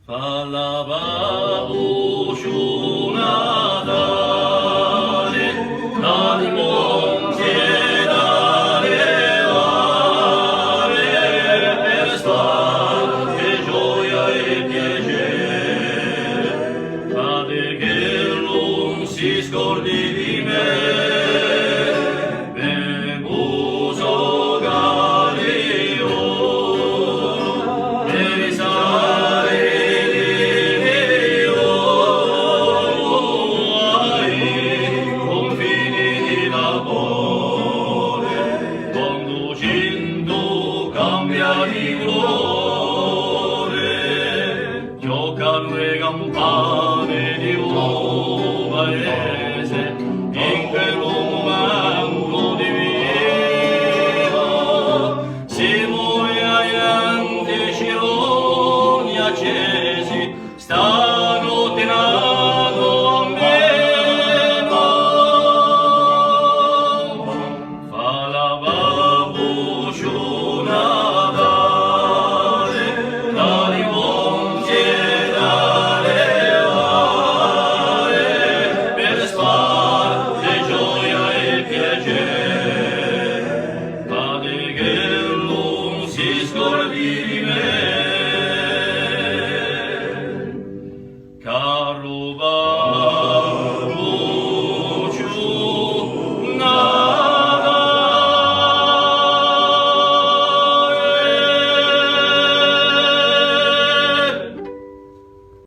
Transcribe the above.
Parlava su Natale, dal monte da levare, per stare gioia e piacere. Fate che non si scordi di me, Bemuso Galileo, per risale di cuore, giocano le campane di un paese, in quel momento divino, si muove agli antecironi accesi, sta